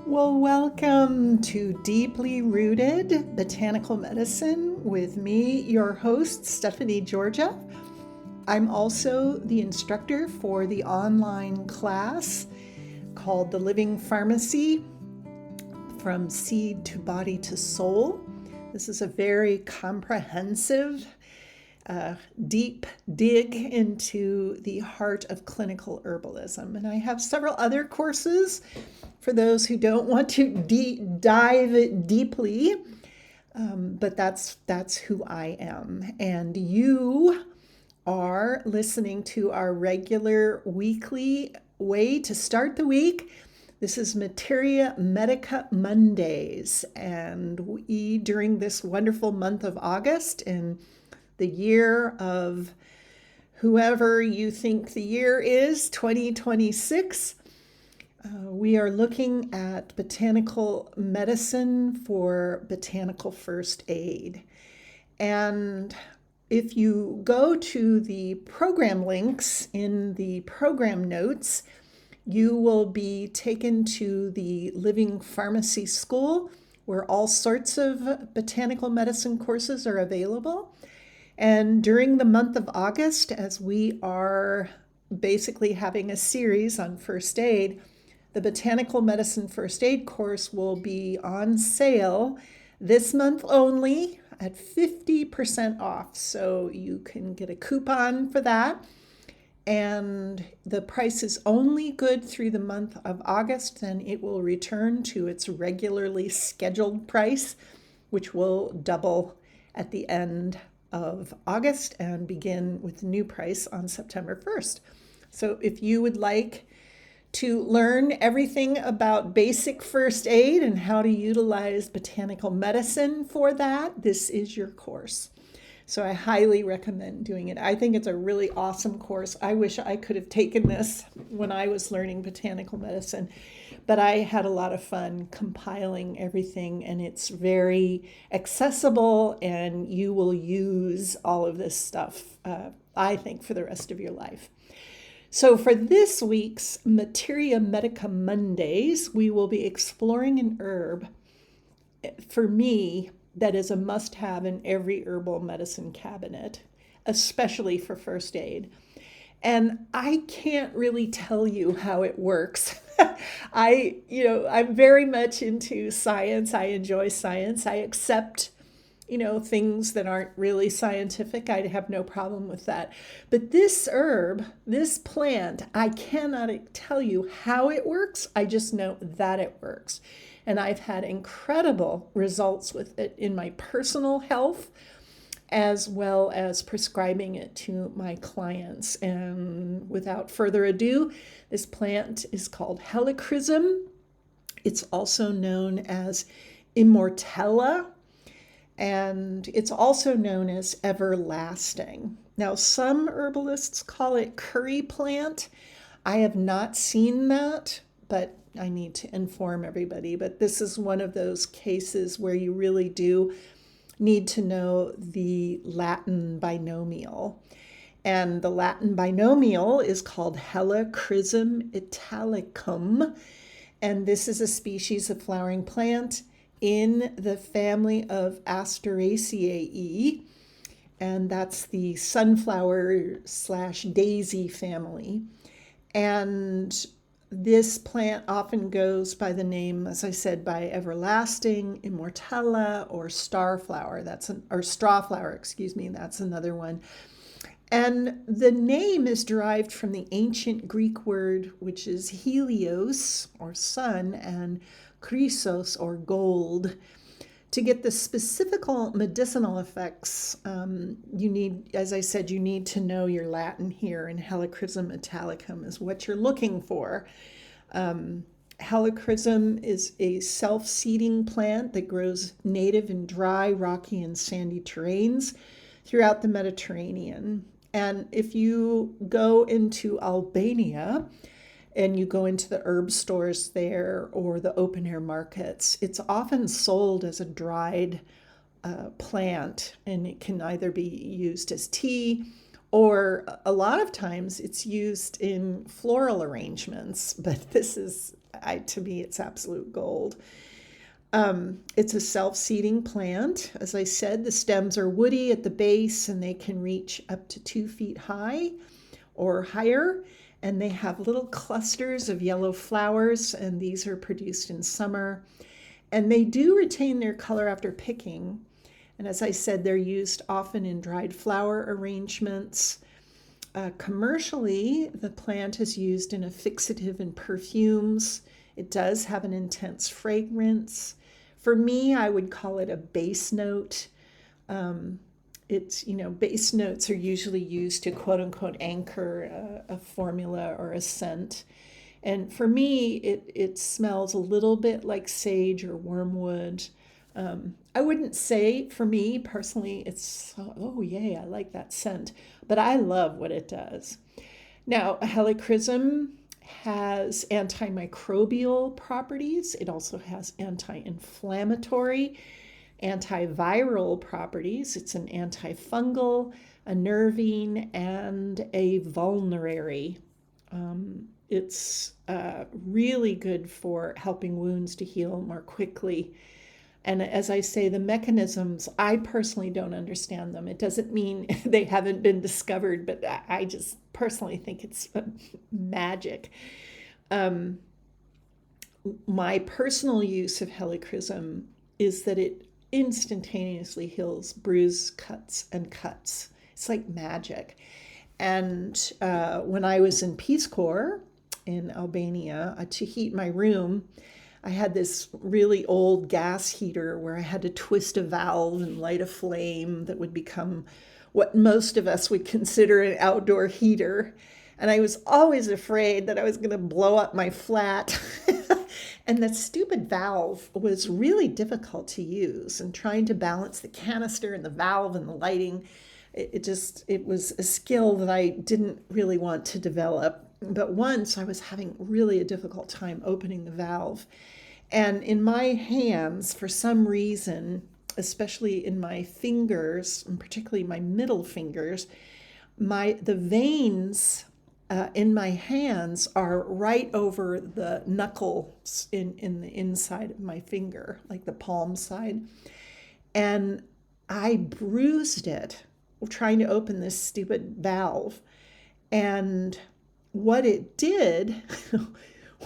Well, welcome to Deeply Rooted Botanical Medicine with me, your host, Stephanie Georgieff. I'm also the instructor for the online class called The Living Pharmacy, From Seed to Body to Soul. This is a very comprehensive, deep dig into the heart of clinical herbalism. And I have several other courses for those who don't want to dive deeply, but that's who I am. And you are listening to our regular weekly way to start the week. This is Materia Medica Mondays, and we, during this wonderful month of August in the year of whoever you think the year is, 2026, we are looking at botanical medicine for Botanical First Aid. And if you go to the program links in the program notes, you will be taken to the Living Pharmacy School, where all sorts of botanical medicine courses are available. And during the month of August, as we are basically having a series on first aid, the Botanical Medicine First Aid course will be on sale this month only at 50% off. So you can get a coupon for that. And the price is only good through the month of August, then it will return to its regularly scheduled price, which will double at the end of August and begin with the new price on September 1st. So if you would like to learn everything about basic first aid and how to utilize botanical medicine for that, this is your course. So I highly recommend doing it. I think it's a really awesome course. I wish I could have taken this when I was learning botanical medicine, but I had a lot of fun compiling everything, and it's very accessible, and you will use all of this stuff, I think, for the rest of your life. So for this week's Materia Medica Mondays, we will be exploring an herb, for me, that is a must-have in every herbal medicine cabinet, especially for first aid. And I can't really tell you how it works. I'm very much into science. I enjoy science. I accept things that aren't really scientific. I have no problem with that. But this herb, this plant, I cannot tell you how it works. I just know that it works. And I've had incredible results with it in my personal health, as well as prescribing it to my clients. And without further ado, this plant is called Helichrysum. It's also known as Immortella, and it's also known as everlasting. Now, some herbalists call it curry plant. I have not seen that, but I need to inform everybody. But this is one of those cases where you really do need to know the Latin binomial. And the Latin binomial is called Helichrysum italicum. And this is a species of flowering plant in the family of Asteraceae, and that's the sunflower/daisy family. And this plant often goes by the name, as I said, by everlasting, immortella, or starflower. Or strawflower, excuse me. That's another one. And the name is derived from the ancient Greek word, which is helios, or sun, and chrysos, or gold. To get the specific medicinal effects, you need, as I said, you need to know your Latin here, and Helichrysum italicum is what you're looking for. Helichrysum is a self-seeding plant that grows native in dry, rocky, and sandy terrains throughout the Mediterranean. And if you go into Albania, and you go into the herb stores there or the open air markets, it's often sold as a dried plant, and it can either be used as tea or a lot of times it's used in floral arrangements, but to me, it's absolute gold. It's a self-seeding plant. As I said, the stems are woody at the base and they can reach up to 2 feet high or higher. And they have little clusters of yellow flowers, and these are produced in summer. And they do retain their color after picking. And as I said, they're used often in dried flower arrangements. Commercially, the plant is used in a fixative and perfumes. It does have an intense fragrance. For me, I would call it a base note. Base notes are usually used to quote unquote anchor a formula or a scent. And for me, it smells a little bit like sage or wormwood. I wouldn't say, for me personally, it's, oh yay, I like that scent, but I love what it does. Now, Helichrysum has antimicrobial properties. It also has anti-inflammatory, antiviral properties. It's an antifungal, a nervine, and a vulnerary. It's really good for helping wounds to heal more quickly. And as I say, the mechanisms, I personally don't understand them. It doesn't mean they haven't been discovered, but I just personally think it's magic. My personal use of Helichrysum is that it instantaneously heals bruised cuts and cuts. It's like magic. And when I was in Peace Corps in Albania, to heat my room, I had this really old gas heater where I had to twist a valve and light a flame that would become what most of us would consider an outdoor heater. And I was always afraid that I was going to blow up my flat. And that stupid valve was really difficult to use, and trying to balance the canister and the valve and the lighting, it was a skill that I didn't really want to develop. But once I was having really a difficult time opening the valve. And in my hands, for some reason, especially in my fingers, and particularly my middle fingers, the veins in my hands are right over the knuckles in the inside of my finger, like the palm side. And I bruised it trying to open this stupid valve. And what it did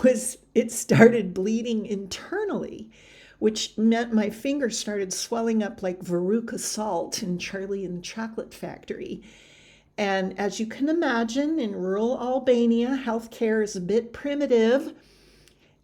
was it started bleeding internally, which meant my finger started swelling up like Veruca salt in Charlie and the Chocolate Factory. And as you can imagine, in rural Albania, healthcare is a bit primitive.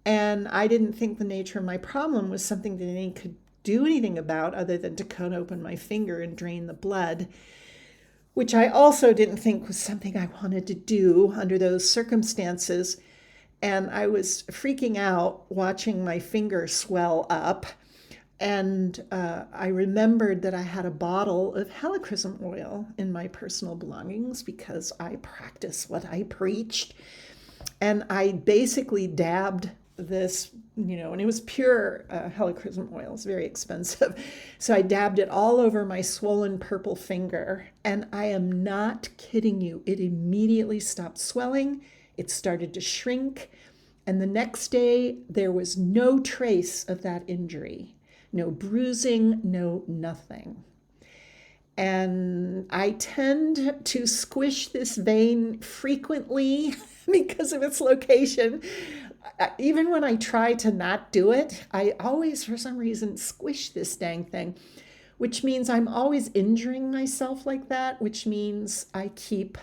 And I didn't think the nature of my problem was something that anyone could do anything about other than to cut open my finger and drain the blood, which I also didn't think was something I wanted to do under those circumstances. And I was freaking out watching my finger swell up. And I remembered that I had a bottle of Helichrysum oil in my personal belongings because I practice what I preached. And I basically dabbed this, and it was pure Helichrysum oil. It's very expensive. So I dabbed it all over my swollen purple finger. And I am not kidding you. It immediately stopped swelling. It started to shrink. And the next day, there was no trace of that injury. No bruising, no nothing. And I tend to squish this vein frequently because of its location. Even when I try to not do it, I always, for some reason, squish this dang thing, which means I'm always injuring myself like that, which means I keep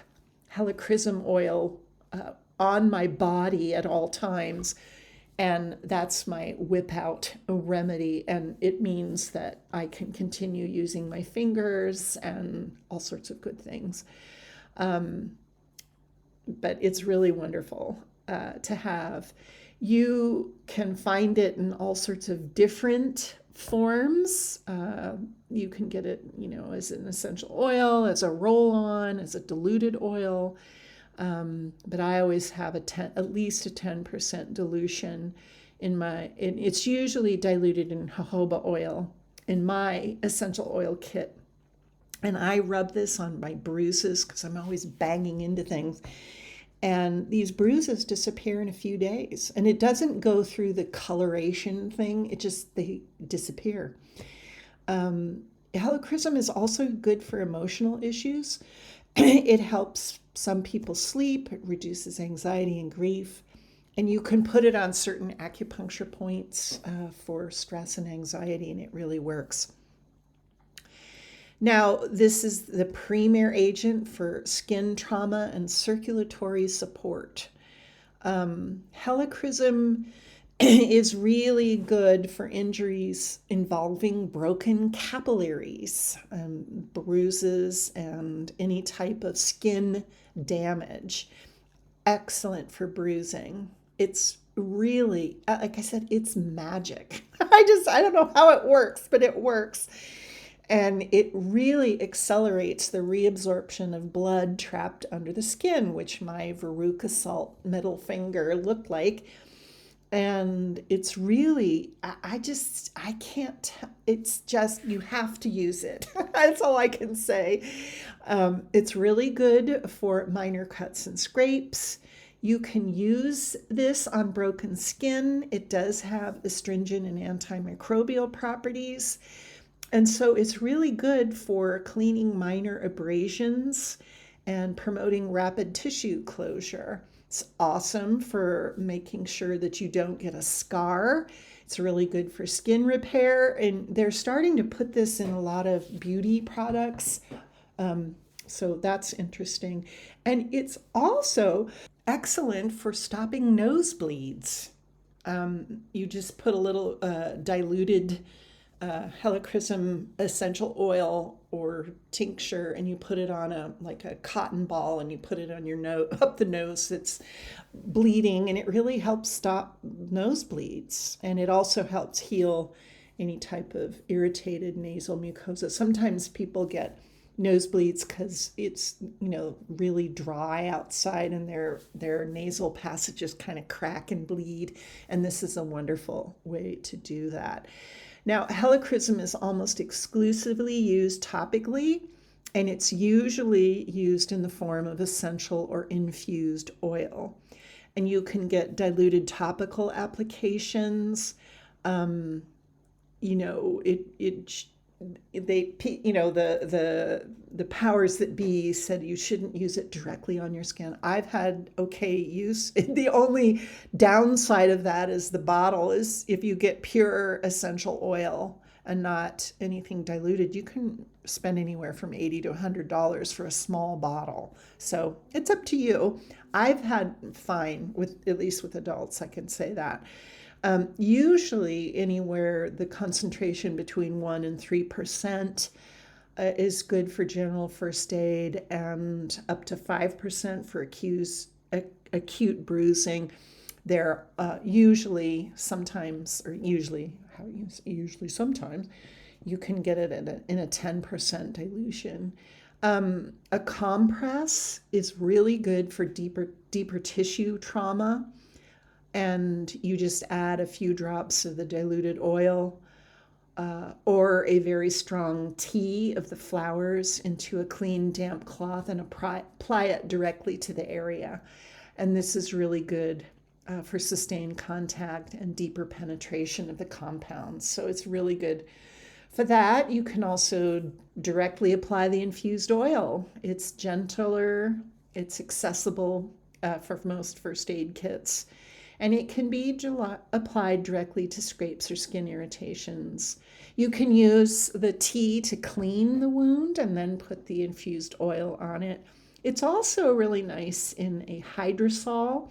Helichrysum oil on my body at all times. And that's my whip out remedy. And it means that I can continue using my fingers and all sorts of good things. But it's really wonderful to have. You can find it in all sorts of different forms. You can get it, as an essential oil, as a roll-on, as a diluted oil. But I always have at least a 10% dilution it's usually diluted in jojoba oil in my essential oil kit. And I rub this on my bruises because I'm always banging into things. And these bruises disappear in a few days. And it doesn't go through the coloration thing, they disappear. Helichrysum is also good for emotional issues. It helps some people sleep, it reduces anxiety and grief. And you can put it on certain acupuncture points for stress and anxiety, and it really works. Now, this is the premier agent for skin trauma and circulatory support. Helichrysum is really good for injuries involving broken capillaries, bruises, and any type of skin damage. Excellent for bruising. It's really, like I said, it's magic. I don't know how it works, but it works. And it really accelerates the reabsorption of blood trapped under the skin, which my Veruca Salt middle finger looked like. And it's really, I can't, it's just, you have to use it. That's all I can say. It's really good for minor cuts and scrapes. You can use this on broken skin. It does have astringent and antimicrobial properties. And so it's really good for cleaning minor abrasions and promoting rapid tissue closure. It's awesome for making sure that you don't get a scar. It's really good for skin repair. And they're starting to put this in a lot of beauty products. So that's interesting. And it's also excellent for stopping nosebleeds. You just put a little diluted Helichrysum essential oil or tincture, and you put it on a cotton ball, and you put it on your nose, up the nose that's bleeding, and it really helps stop nosebleeds. And it also helps heal any type of irritated nasal mucosa. Sometimes people get nosebleeds because it's really dry outside, and their nasal passages kind of crack and bleed, and this is a wonderful way to do that. Now, Helichrysum is almost exclusively used topically, and it's usually used in the form of essential or infused oil. And you can get diluted topical applications. Um, you know, the powers that be said you shouldn't use it directly on your skin. I've had okay use. The only downside of that is the bottle is if you get pure essential oil and not anything diluted, you can spend anywhere from $80 to $100 for a small bottle. So it's up to you. I've had fine with, at least with adults, I can say that. Usually anywhere the concentration between 1% and 3% is good for general first aid, and up to 5% for acute bruising. They're usually sometimes you can get it in a 10% dilution. A compress is really good for deeper tissue trauma, and you just add a few drops of the diluted oil or a very strong tea of the flowers into a clean, damp cloth and apply it directly to the area. And this is really good for sustained contact and deeper penetration of the compounds. So it's really good for that. You can also directly apply the infused oil. It's gentler, it's accessible for most first aid kits. And it can be applied directly to scrapes or skin irritations. You can use the tea to clean the wound and then put the infused oil on it. It's also really nice in a hydrosol,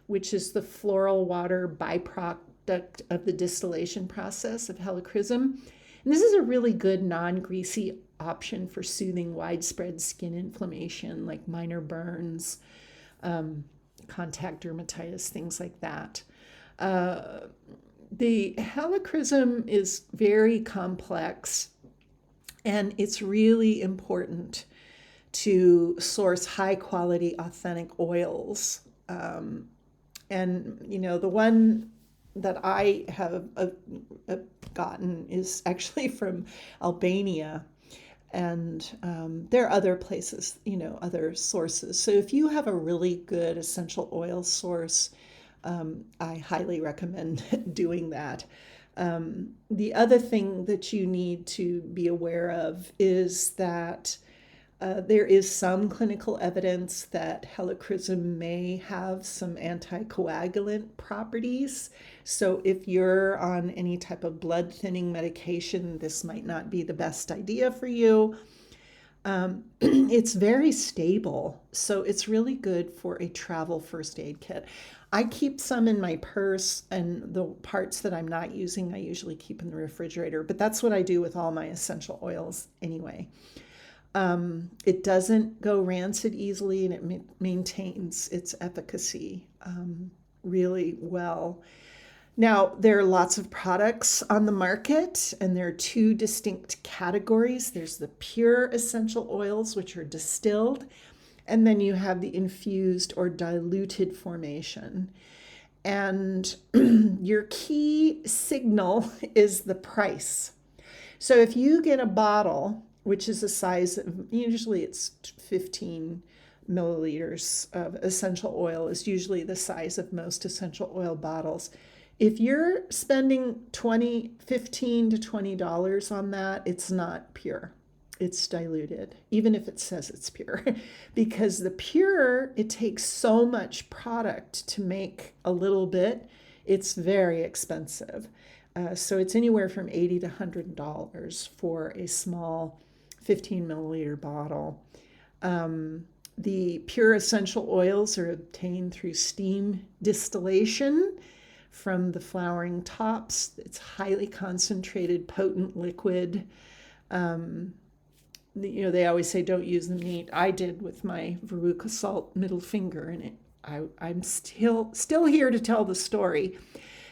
which is the floral water byproduct of the distillation process of Helichrysum. And this is a really good non-greasy option for soothing widespread skin inflammation like minor burns, contact dermatitis, things like that. The Helichrysum is very complex, and it's really important to source high quality, authentic oils. And, the one that I have gotten is actually from Albania. And there are other places, other sources. So if you have a really good essential oil source, I highly recommend doing that. The other thing that you need to be aware of is that there is some clinical evidence that Helichrysum may have some anticoagulant properties. So if you're on any type of blood thinning medication, this might not be the best idea for you. It's very stable, so it's really good for a travel first aid kit. I keep some in my purse, and the parts that I'm not using, I usually keep in the refrigerator, but that's what I do with all my essential oils anyway. It doesn't go rancid easily, and it maintains its efficacy really well. Now, there are lots of products on the market, and there are two distinct categories. There's the pure essential oils, which are distilled, and then you have the infused or diluted formation. And your key signal is the price. So if you get a bottle, which is a size of, usually it's 15 milliliters of essential oil, is usually the size of most essential oil bottles. If you're spending $15 to $20 on that, it's not pure. It's diluted, even if it says it's pure. Because the pure, it takes so much product to make a little bit, it's very expensive. So it's anywhere from $80 to $100 for a small 15 milliliter bottle. The pure essential oils are obtained through steam distillation from the flowering tops. It's highly concentrated, potent liquid. They always say don't use them neat. I did with my Veruca salt middle finger, and I'm still here to tell the story.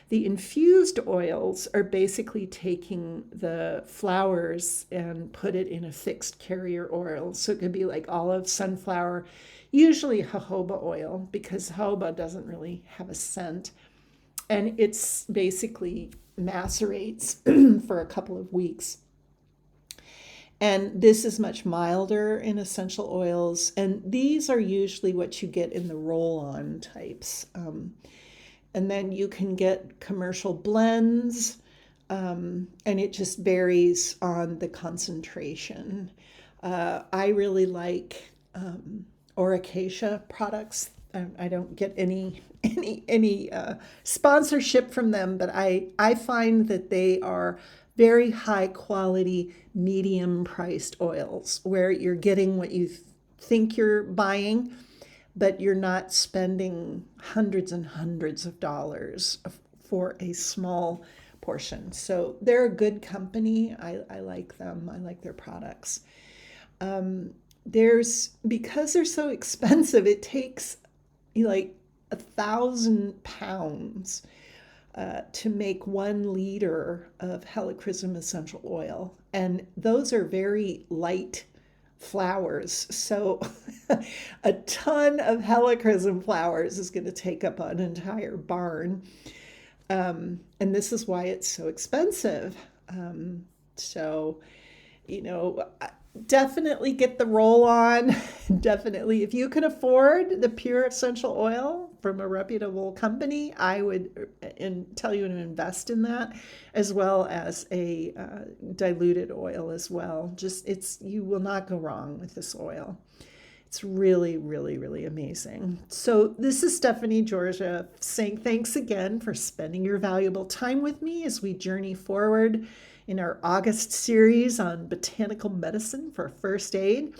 The infused oils are basically taking the flowers and put it in a fixed carrier oil. So it could be like olive, sunflower, usually jojoba oil, because jojoba doesn't really have a scent. And it's basically macerates for a couple of weeks. And this is much milder in essential oils. And these are usually what you get in the roll-on types. And then you can get commercial blends, and it just varies on the concentration. I really like Oracacia products. I don't get any sponsorship from them, but I find that they are very high quality, medium priced oils where you're getting what you think you're buying, but you're not spending hundreds and hundreds of dollars for a small portion. So they're a good company. I like them. I like their products. Because they're so expensive, it takes like 1,000 pounds to make 1 liter of Helichrysum essential oil. And those are very light flowers. So a ton of Helichrysum flowers is going to take up an entire barn. And this is why it's so expensive. Definitely get the roll on. Definitely, if you can afford the pure essential oil from a reputable company, I would tell you to invest in that, as well as a diluted oil as well. You will not go wrong with this oil. It's really, really, really amazing. So this is Stephanie Georgieff saying thanks again for spending your valuable time with me as we journey forward in our August series on botanical medicine for first aid.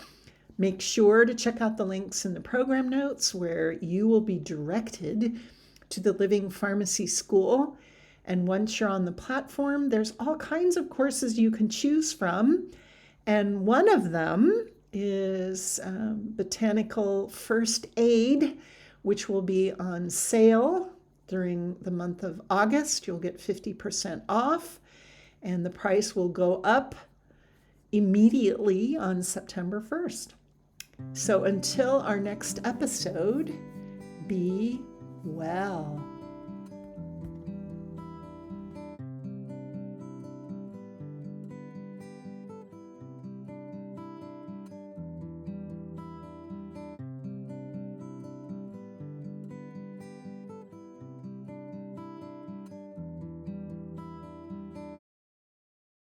Make sure to check out the links in the program notes where you will be directed to the Living Pharmacy School. And once you're on the platform, there's all kinds of courses you can choose from. And one of them is Botanical First Aid, which will be on sale during the month of August. You'll get 50% off. And the price will go up immediately on September 1st. So until our next episode, be well.